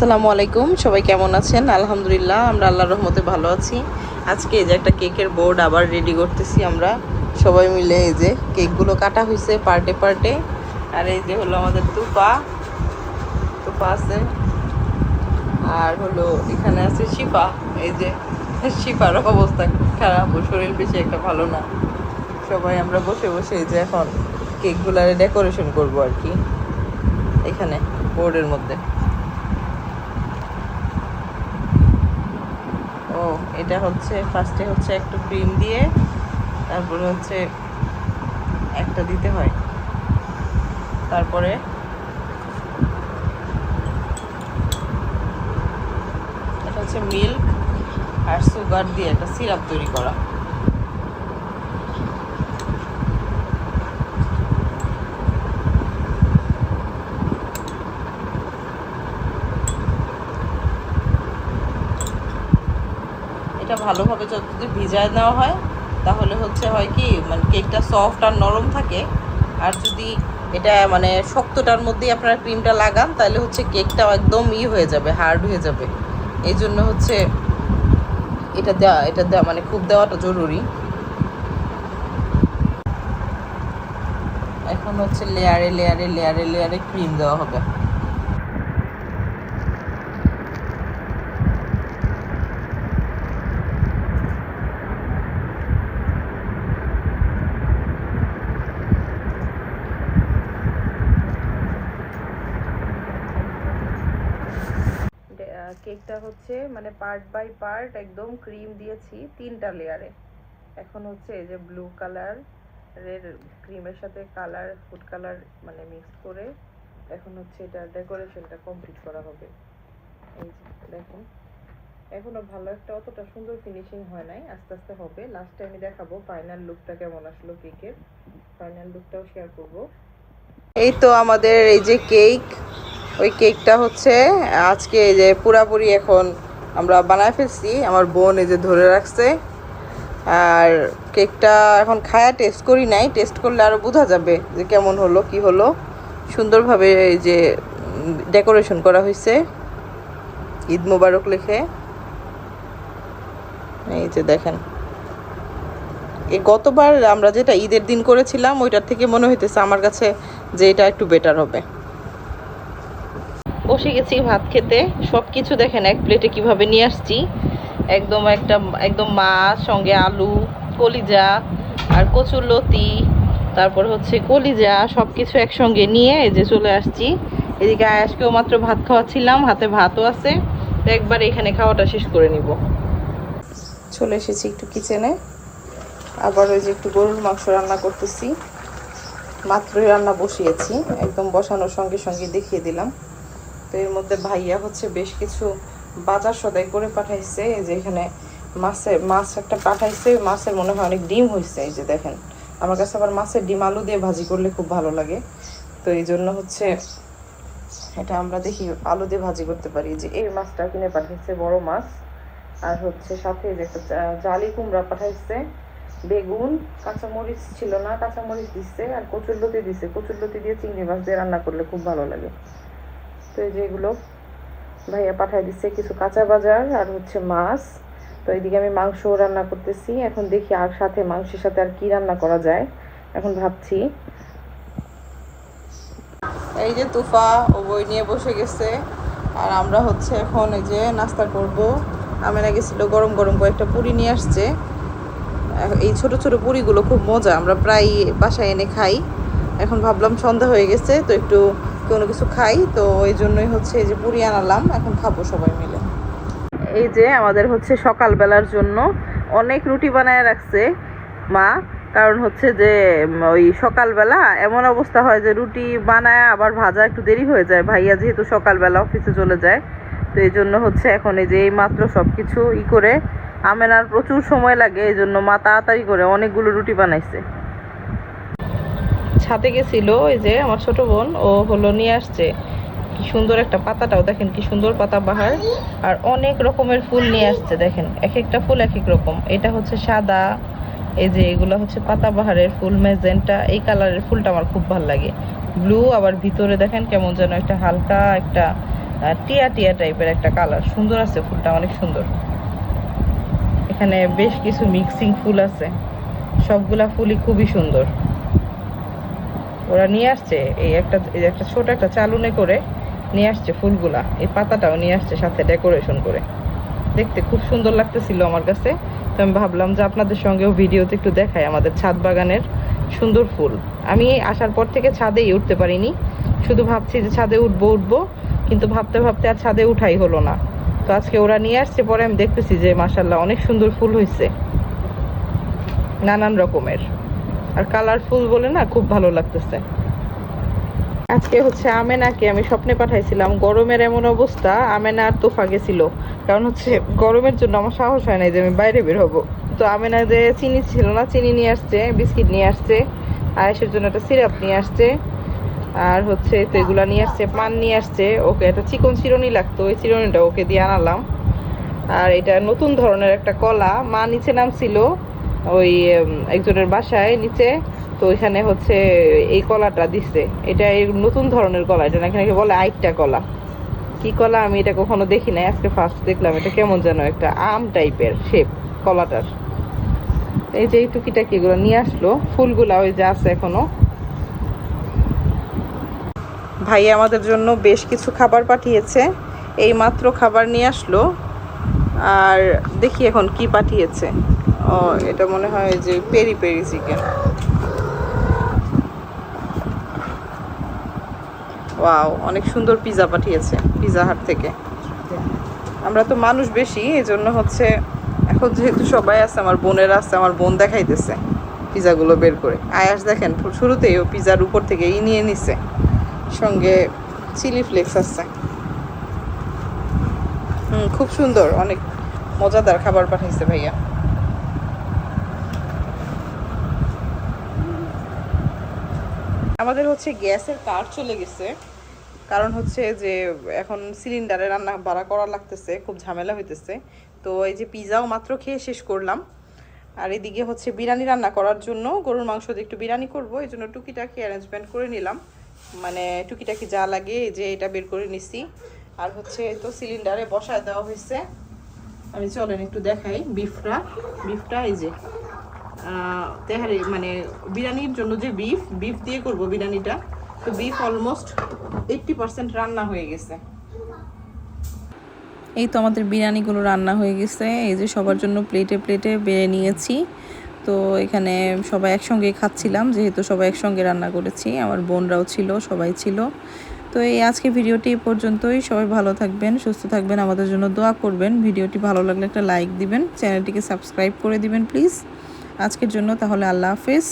আসসালামু আলাইকুম, সবাই কেমন আছেন? আলহামদুলিল্লাহ, আমরা আল্লাহর রহমতে ভালো আছি। আজকে এই যে একটা কেকের বোর্ড আবার রেডি করতেছি আমরা সবাই মিলে। এই যে কেকগুলো কাটা হয়েছে পার্টে পার্টে। আর এই যে হলো আমাদের তুপা তুপা আছে, আর হলো এখানে আছে শিফা। এই যে শিফার অবস্থা খুব খারাপ, ওর শরীর বেশি একটা ভালো না। সবাই আমরা বসে বসে এই যে এখন কেকগুলার ডেকোরেশন করবো আর কি, এখানে বোর্ডের মধ্যে। ও, এটা হচ্ছে ফার্স্টে হচ্ছে একটু ক্রিম দিয়ে তারপরে হচ্ছে একটা দিতে হয়, তারপরে এটা হচ্ছে মিল্ক আর সুগার দিয়ে একটা সিরাপ তৈরি করা। এটা ভালোভাবে যদি ভিজায় নেওয়া হয় তাহলে হচ্ছে হয় কি, মানে কেকটা সফট আর নরম থাকে। আর যদি এটা মানে শক্তটার মধ্যেই আপনারা ক্রিমটা লাগান তাহলে হচ্ছে কেকটা একদম হয়ে যাবে, হার্ড হয়ে যাবে। এই জন্য হচ্ছে এটা দেওয়া মানে খুব দেওয়াটা জরুরি। এখন হচ্ছে লেয়ারে লেয়ারে লেয়ারে লেয়ারে ক্রিম দেওয়া হবে। কেকটা হচ্ছে মানে পার্ট বাই পার্ট একদম ক্রিম দিয়েছি 3টা লেয়ারে। এখন হচ্ছে এই যে ব্লু কালার রেড ক্রিমের সাথে কালার ফুড কালার মানে মিক্স করে এখন হচ্ছে এটা ডেকোরেশনটা কমপ্লিট করা হবে। এই যে দেখুন, এখনো ভালো একটা অতটা সুন্দর ফিনিশিং হয় নাই, আস্তে আস্তে হবে। লাস্টে আমি দেখাবো ফাইনাল লুকটা কেমন আসলো কেকের, ফাইনাল লুকটাও শেয়ার করব। এই তো আমাদের এই যে কেক, ওই কেকটা হচ্ছে আজকে এই যে পুরাপুরি এখন আমরা বানায় ফেলছি। আমার বোন এই যে ধরে রাখছে, আর কেকটা এখন খায়া টেস্ট করি নাই, টেস্ট করলে আরও বোঝা যাবে যে কেমন হলো কি হলো। সুন্দরভাবে এই যে ডেকোরেশন করা হয়েছে ঈদ মোবারক লিখে। এই যে দেখেন, এই গতবার আমরা যেটা ঈদের দিন করেছিলাম ওইটার থেকে মনে হইতেছে আমার কাছে যে এটা একটু বেটার হবে। বসে গেছি ভাত খেতে, সব কিছু দেখেন এক প্লেটে কিভাবে নিয়ে আসছি। একদম মাছ সঙ্গে আলু, কলিজা আর কচুরলতি, তারপর হচ্ছে কলিজা, সব কিছু একসঙ্গে নিয়ে এই যে চলে আসছি। এদিকে আয়াসকেও মাত্র ভাত খাওয়াচ্ছিলাম, হাতে ভাতও আছে, তো একবার এখানে খাওয়াটা শেষ করে নিব। চলে এসেছি একটু কিচেনে, আবার ওই যে একটু গরুর মাংস রান্না করতেছি। মাত্রই রান্না বসিয়েছি, একদম বসানোর সঙ্গে সঙ্গে দেখিয়ে দিলাম। তো এর মধ্যে ভাইয়া হচ্ছে বেশ কিছু বাজার সদাই করে পাঠাইছে। এই যে এখানে মাছ একটা পাঠাইছে, মাছের মনে হয় অনেক ডিম হয়েছে। এই যে দেখেন, আমার কাছে আবার মাছের ডিম আলু দিয়ে ভাজি করলে খুব ভালো লাগে, তো এই জন্য হচ্ছে এটা আমরা দেখি আলু দিয়ে ভাজি করতে পারি। যে এই মাছটা কিনে পাঠাইছে, বড় মাছ। আর হচ্ছে সাথে যে একটা জালি কুমড়া পাঠাইছে, বেগুন, কাঁচামরিচ ছিল না, কাঁচামরিচ দিচ্ছে, আর কচুরলতি দিচ্ছে। কচুরলতি দিয়ে চিংড়ি মাছ দিয়ে রান্না করলে খুব ভালো লাগে। তো এই যে এগুলো ভাইয়া পাঠাই দিচ্ছে, কিছু কাঁচা বাজার আর হচ্ছে মাছ। তো এইদিকে আমি মাংস রান্না করতেছি। এখন দেখি আর সাথে মাংসের সাথে আর কি রান্না করা যায়, এখন ভাবছি। এই যে তুফা ও বই নিয়ে বসে গেছে, আর আমরা হচ্ছে এখন এই যে নাস্তা করব। আমেনা গেছিল গরম গরম কয়েকটা পুরি নিয়ে আসছে। এই ছোট ছোট পুরিগুলো খুব মজা, আমরা প্রায় বাসায় এনে খাই। এখন ভাবলাম সন্ধ্যা হয়ে গেছে তো একটু কোনো কিছু খাই, তো এই জন্যই হচ্ছে এই যে পুরি আনালাম, এখন খাবো সবাই মিলে। এই যে আমাদের হচ্ছে সকালবেলার জন্য অনেক রুটি বানায় রাখছে মা, কারণ হচ্ছে যে ওই সকালবেলা এমন অবস্থা হয় যে রুটি বানায় আবার ভাজা একটু দেরি হয়ে যায়, ভাইয়া যেহেতু সকালবেলা অফিসে চলে যায়। তো এই জন্য হচ্ছে এখন এই যে এই মাত্র সব কিছু করে আমেনার প্রচুর সময় লাগে, এই জন্য মা তাড়াতাড়ি করে অনেকগুলো রুটি বানাইছে। ছাদে গেছিল এই যে আমার ছোট বোন, ও হলো নিয়ে আসছে কি সুন্দর একটা পাতাটাও দেখেন, কি সুন্দর পাতা বাহার, আর অনেক রকমের ফুল নিয়ে আসছে। দেখেন এক একটা ফুল এক এক রকম। এটা হচ্ছে সাদা, এই যে এগুলো হচ্ছে পাতাবাহারের ফুল, ম্যাজেন্টা, এই কালারের ফুলটা আমার খুব ভালো লাগে। ব্লু, আবার ভিতরে দেখেন কেমন যেন একটা হালকা একটা টিয়া টিয়া টাইপের একটা কালার, সুন্দর আছে ফুলটা, অনেক সুন্দর। এখানে বেশ কিছু মিক্সিং ফুল আছে, সবগুলা ফুলই খুবই সুন্দর। ওরা নিয়ে আসছে এই একটা ছোট একটা চালুনে করে নিয়ে আসছে ফুলগুলা, এই পাতাটাও নিয়ে আসছে সাথে ডেকোরেশন করে। দেখতে খুব সুন্দর লাগতেছিল আমার কাছে, তো আমি ভাবলাম যে আপনাদের সঙ্গেও ভিডিওতে একটু দেখাই আমাদের ছাদ বাগানের সুন্দর ফুল। আমি আসার পর থেকে ছাদেই উঠতে পারিনি, শুধু ভাবছি যে ছাদে উঠবো, কিন্তু ভাবতে ভাবতে আর ছাদে উঠাই হলো না। তো আজকে ওরা নিয়ে আসছে, পরে আমি দেখতেছি যে মাশাআল্লাহ অনেক সুন্দর ফুল হয়েছে, নানান রকমের আর কালারফুল বলে না, খুব ভালো লাগতেছে। আজকে হচ্ছে আমেনাকে আমি স্বপ্নে পাঠাইছিলাম, গরমের এমন অবস্থা, আমেনা আর তোফা গেছিল, কারণ হচ্ছে গরমের জন্য আমার সাহস হয় নাই যে আমি বাইরে বের হবো। তো আমেনা যে চিনি ছিল না, চিনি নিয়ে আসছে, বিস্কিট নিয়ে আসছে, আয়েশের জন্য একটা সিরাপ নিয়ে আসছে, আর হচ্ছে তো এগুলা নিয়ে আসছে, পান নিয়ে আসছে। ওকে একটা চিকন চিরুনি লাগতো, ওই চিরুনিটা ওকে দিয়ে আনালাম। আর এটা নতুন ধরনের একটা কলা, মা নিচে নামছিল ওই একজনের বাসায় নিচে, তো ওইখানে হচ্ছে এই কলাটা দিচ্ছে। এটা এই নতুন ধরনের কলা, এটা নাকি নাকি বলে আইটটা কলা, কি কলা আমি এটা কখনো দেখি নাই, আজকে ফার্স্ট দেখলাম। এটা কেমন যেন একটা আম টাইপের শেপ কলাটার। এই যে এই টুকিটাকি এগুলো নিয়ে আসলো, ফুলগুলা ওই যে আছে এখনো। ভাই আমাদের জন্য বেশ কিছু খাবার পাঠিয়েছে, এই মাত্র খাবার নিয়ে আসলো। আর দেখি এখন কি পাঠিয়েছে। ও এটা মনে হয় যে পেরি পেরি চিকেন। ওয়াও, অনেক সুন্দর পিজা পাঠিয়েছে পিজা হাট থেকে। আমরা তো মানুষ বেশি, এই জন্য হচ্ছে এখন যেহেতু সবাই আছে, আমার বোনেরা আছে, আমার বোন দেখাইতেছে পিজাগুলো বের করে। আয়াস দেখেন শুরুতেই ও পিজার উপর থেকে নিয়ে নিছে, সঙ্গে চিলি ফ্লেক্স আছে। খুব সুন্দর, অনেক মজাদার খাবার পাঠাইছে ভাইয়া। আমাদের হচ্ছে গ্যাসের কার্ড চলে গেছে, কারণ হচ্ছে যে এখন সিলিন্ডারে রান্না বাড়া করা লাগতেছে, খুব ঝামেলা হইতেছে। তো এই যে পিজাও মাত্র খেয়ে শেষ করলাম, আর এদিকে হচ্ছে বিরিয়ানি রান্না করার জন্য, গরুর মাংস দিয়ে একটু বিরিয়ানি করবো, এই জন্য টুকিটাকি অ্যারেঞ্জমেন্ট করে নিলাম, মানে টুকিটাকি যা লাগে এই যে এটা বের করে নিছি। আর হচ্ছে তো সিলিন্ডারে বসায় দেওয়া হয়েছে। আমি চলেন একটু দেখাই বিফটা এই যে তেহারি, মানে বিরিয়ানির জন্য যে বিফ দিয়ে করব বিরিয়ানিটা, তো বিফ অলমোস্ট 80% রান্না হয়ে গেছে। এই তো আমাদের বিরিয়ানিগুলো রান্না হয়ে গেছে, এই যে সবার জন্য প্লেটে প্লেটে বেড়ে নিয়েছি। তো এখানে সবাই একসঙ্গে খাচ্ছিলাম, যেহেতু সবাই একসঙ্গে রান্না করেছি, আমার বোনরাও ছিল, সবাই ছিল। তো এই আজকে ভিডিওটি এই পর্যন্তই। সবাই ভালো থাকবেন, সুস্থ থাকবেন, আমাদের জন্য দোয়া করবেন। ভিডিওটি ভালো লাগলে একটা লাইক দিবেন, চ্যানেলটিকে সাবস্ক্রাইব করে দিবেন প্লিজ। আজকের জন্য তাহলে আল্লাহ হাফেজ।